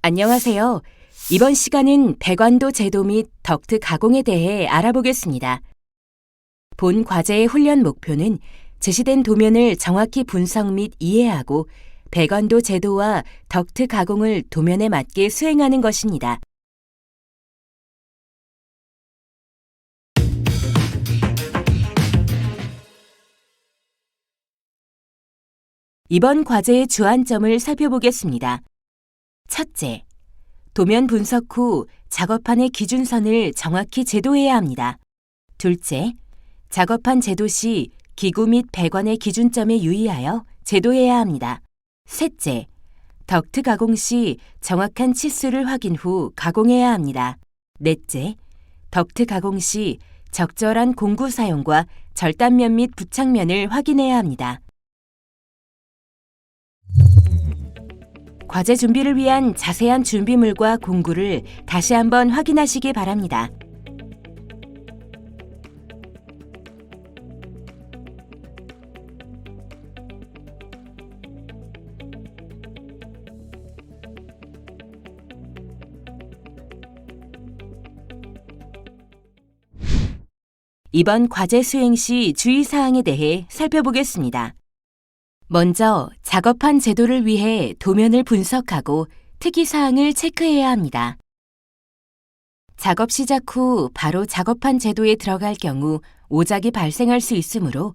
안녕하세요. 이번 시간은 배관도 제도 및 덕트 가공에 대해 알아보겠습니다. 본 과제의 훈련 목표는 제시된 도면을 정확히 분석 및 이해하고 배관도 제도와 덕트 가공을 도면에 맞게 수행하는 것입니다. 이번 과제의 주안점을 살펴보겠습니다. 첫째, 도면 분석 후 작업판의 기준선을 정확히 제도해야 합니다. 둘째, 작업판 제도 시 기구 및 배관의 기준점에 유의하여 제도해야 합니다. 셋째, 덕트 가공 시 정확한 치수를 확인 후 가공해야 합니다. 넷째, 덕트 가공 시 적절한 공구 사용과 절단면 및 부착면을 확인해야 합니다. 과제 준비를 위한 자세한 준비물과 공구를 다시 한번 확인하시기 바랍니다. 이번 과제 수행 시 주의사항에 대해 살펴보겠습니다. 먼저 작업판 제도를 위해 도면을 분석하고 특이사항을 체크해야 합니다. 작업 시작 후 바로 작업판 제도에 들어갈 경우 오작이 발생할 수 있으므로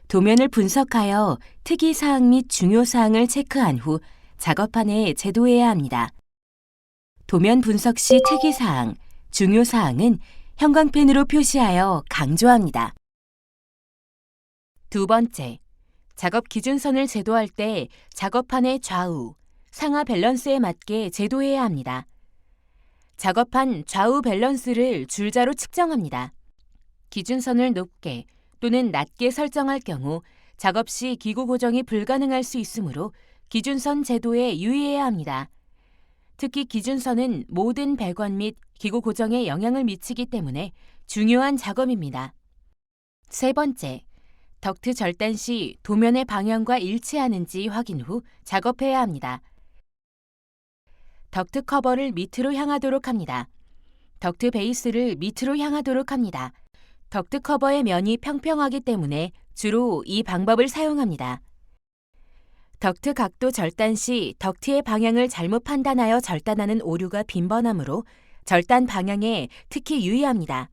도면을 분석하여 특이사항 및 중요사항을 체크한 후 작업판에 제도해야 합니다. 도면 분석 시 특이사항, 중요사항은 형광펜으로 표시하여 강조합니다. 두 번째, 작업 기준선을 제도할 때 작업판의 좌우, 상하 밸런스에 맞게 제도해야 합니다. 작업판 좌우 밸런스를 줄자로 측정합니다. 기준선을 높게 또는 낮게 설정할 경우 작업 시 기구 고정이 불가능할 수 있으므로 기준선 제도에 유의해야 합니다. 특히 기준선은 모든 배관 및 기구 고정에 영향을 미치기 때문에 중요한 작업입니다. 세 번째, 덕트 절단 시 도면의 방향과 일치하는지 확인 후 작업해야 합니다. 덕트 커버를 밑으로 향하도록 합니다. 덕트 베이스를 밑으로 향하도록 합니다. 덕트 커버의 면이 평평하기 때문에 주로 이 방법을 사용합니다. 덕트 각도 절단 시 덕트의 방향을 잘못 판단하여 절단하는 오류가 빈번하므로 절단 방향에 특히 유의합니다.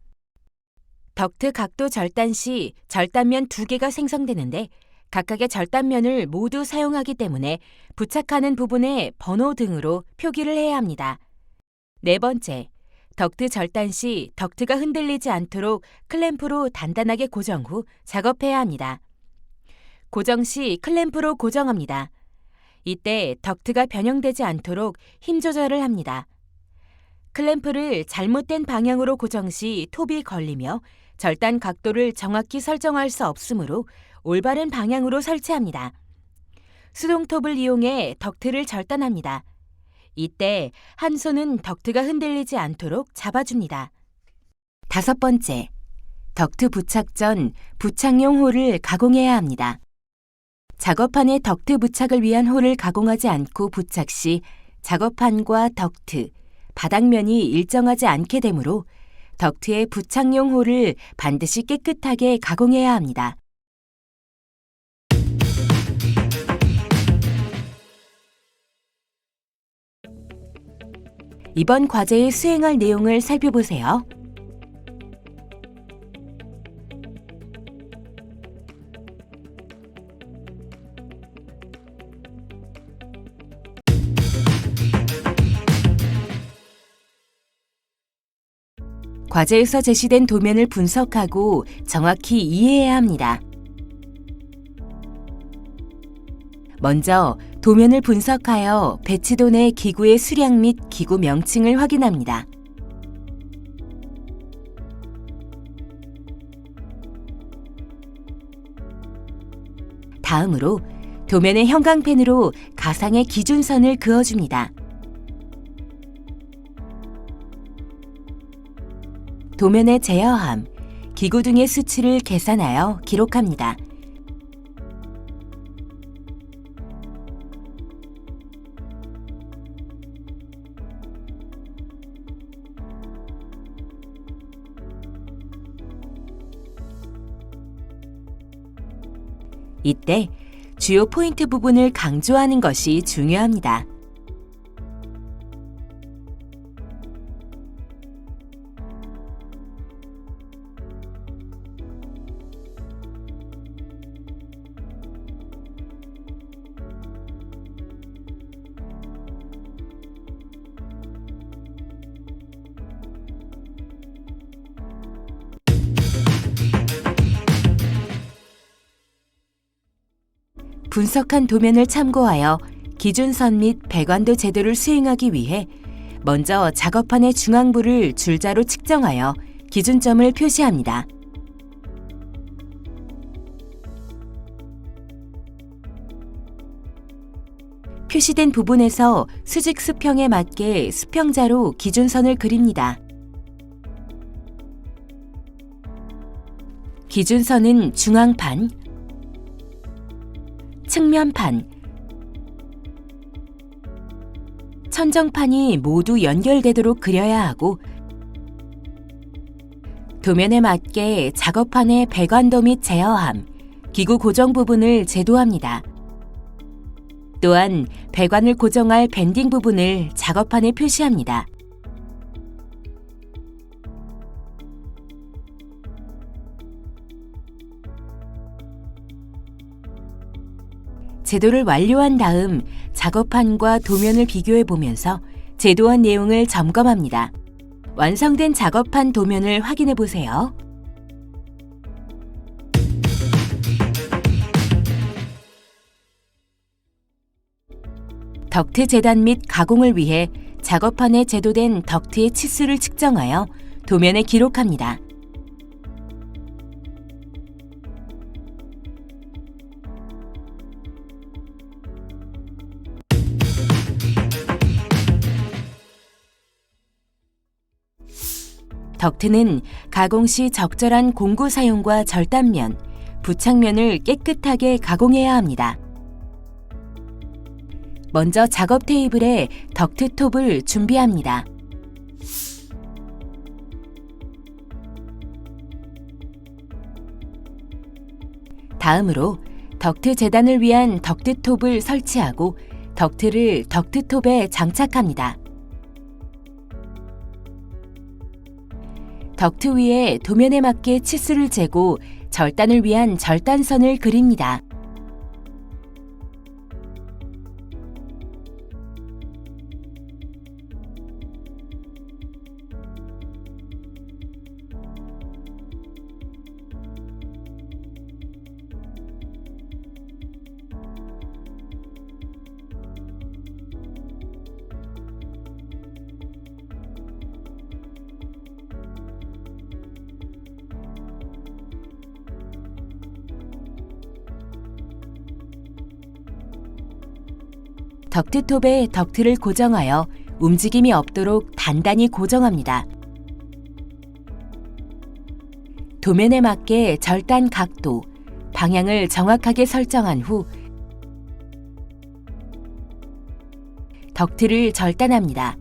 덕트 각도 절단 시 절단면 2개가 생성되는데 각각의 절단면을 모두 사용하기 때문에 부착하는 부분에 번호 등으로 표기를 해야 합니다. 네 번째, 덕트 절단 시 덕트가 흔들리지 않도록 클램프로 단단하게 고정 후 작업해야 합니다. 고정 시 클램프로 고정합니다. 이때 덕트가 변형되지 않도록 힘 조절을 합니다. 클램프를 잘못된 방향으로 고정 시 톱이 걸리며 절단 각도를 정확히 설정할 수 없으므로 올바른 방향으로 설치합니다. 수동톱을 이용해 덕트를 절단합니다. 이때 한 손은 덕트가 흔들리지 않도록 잡아줍니다. 다섯 번째, 덕트 부착 전 부착용 홀을 가공해야 합니다. 작업판에 덕트 부착을 위한 홀을 가공하지 않고 부착 시 작업판과 덕트, 바닥면이 일정하지 않게 되므로 덕트의 부착용 홀을 반드시 깨끗하게 가공해야 합니다. 이번 과제의 수행할 내용을 살펴보세요. 과제에서 제시된 도면을 분석하고 정확히 이해해야 합니다. 먼저 도면을 분석하여 배치도 내 기구의 수량 및 기구 명칭을 확인합니다. 다음으로 도면의 형광펜으로 가상의 기준선을 그어줍니다. 도면의 제어함, 기구 등의 수치를 계산하여 기록합니다. 이때 주요 포인트 부분을 강조하는 것이 중요합니다. 분석한 도면을 참고하여 기준선 및 배관도 제도를 수행하기 위해 먼저 작업판의 중앙부를 줄자로 측정하여 기준점을 표시합니다. 표시된 부분에서 수직 수평에 맞게 수평자로 기준선을 그립니다. 기준선은 중앙판, 측면판, 천정판이 모두 연결되도록 그려야 하고 도면에 맞게 작업판의 배관도 및 제어함, 기구 고정 부분을 제도합니다. 또한 배관을 고정할 밴딩 부분을 작업판에 표시합니다. 제도를 완료한 다음 작업판과 도면을 비교해 보면서 제도한 내용을 점검합니다. 완성된 작업판 도면을 확인해 보세요. 덕트 재단 및 가공을 위해 작업판에 제도된 덕트의 치수를 측정하여 도면에 기록합니다. 덕트는 가공 시 적절한 공구 사용과 절단면, 부착면을 깨끗하게 가공해야 합니다. 먼저 작업 테이블에 덕트 톱을 준비합니다. 다음으로 덕트 재단을 위한 덕트 톱을 설치하고 덕트를 덕트 톱에 장착합니다. 덕트 위에 도면에 맞게 치수를 재고 절단을 위한 절단선을 그립니다. 덕트톱에 덕트를 고정하여 움직임이 없도록 단단히 고정합니다. 도면에 맞게 절단 각도, 방향을 정확하게 설정한 후 덕트를 절단합니다.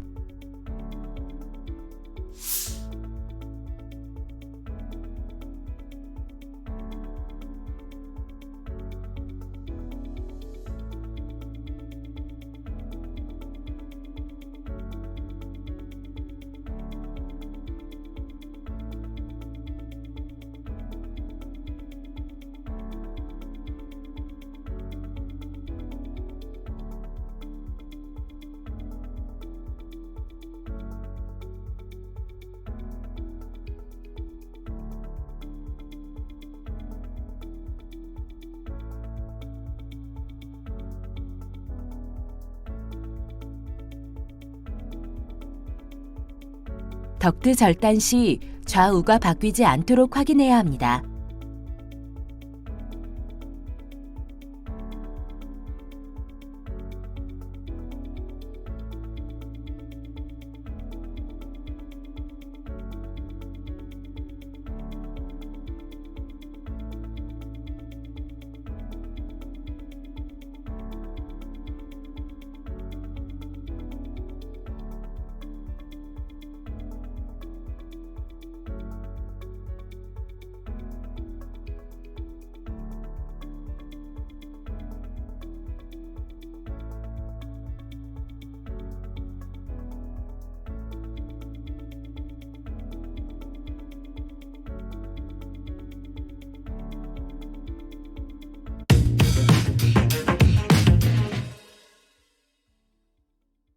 덕트 절단 시 좌우가 바뀌지 않도록 확인해야 합니다.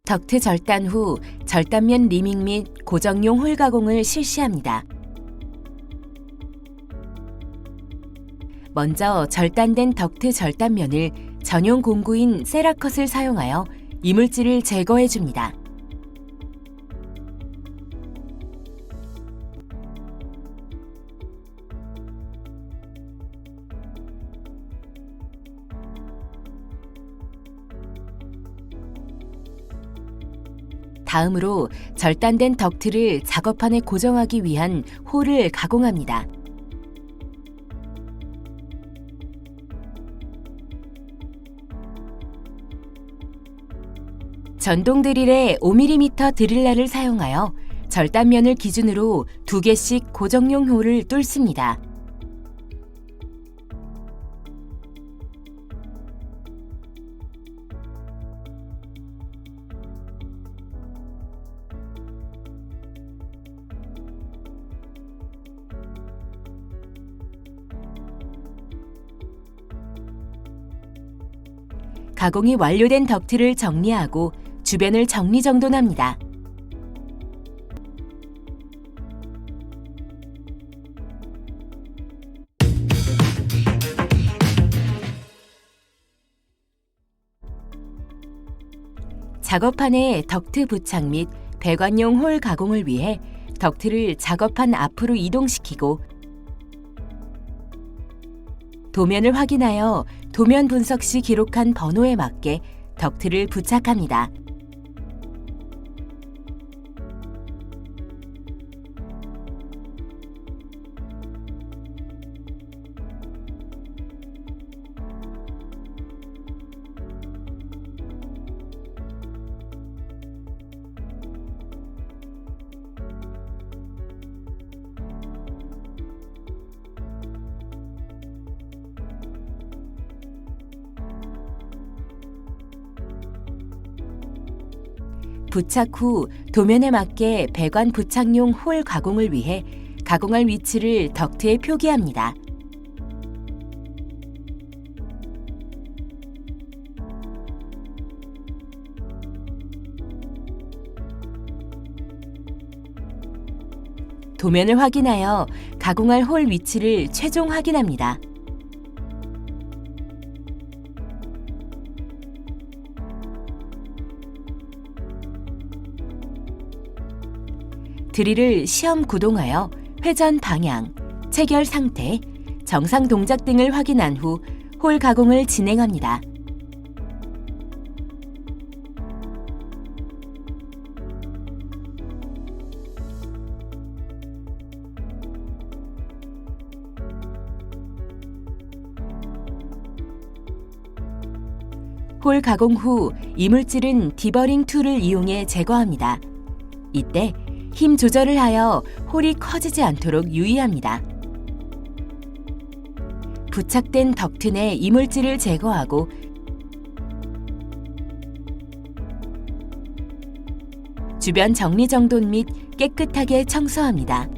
덕트 절단 후 절단면 리밍 및 고정용 홀 가공을 실시합니다. 먼저 절단된 덕트 절단면을 전용 공구인 세라컷을 사용하여 이물질을 제거해 줍니다. 다음으로 절단된 덕트를 작업판에 고정하기 위한 홀을 가공합니다. 전동 드릴에 5mm 드릴라를 사용하여 절단면을 기준으로 2개씩 고정용 홀을 뚫습니다. 가공이 완료된 덕트를 정리하고 주변을 정리정돈합니다. 작업판에 덕트 부착 및 배관용 홀 가공을 위해 덕트를 작업판 앞으로 이동시키고 도면을 확인하여 도면 분석 시 기록한 번호에 맞게 덕트를 부착합니다. 부착 후 도면에 맞게 배관 부착용 홀 가공을 위해 가공할 위치를 덕트에 표기합니다. 도면을 확인하여 가공할 홀 위치를 최종 확인합니다. 드릴을 시험 구동하여 회전 방향, 체결 상태, 정상 동작 등을 확인한 후 홀 가공을 진행합니다. 홀 가공 후 이물질은 디버링 툴을 이용해 제거합니다. 이때 힘 조절을 하여 홀이 커지지 않도록 유의합니다. 부착된 덕트 내 이물질을 제거하고 주변 정리정돈 및 깨끗하게 청소합니다.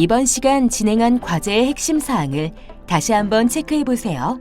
이번 시간 진행한 과제의 핵심 사항을 다시 한번 체크해 보세요.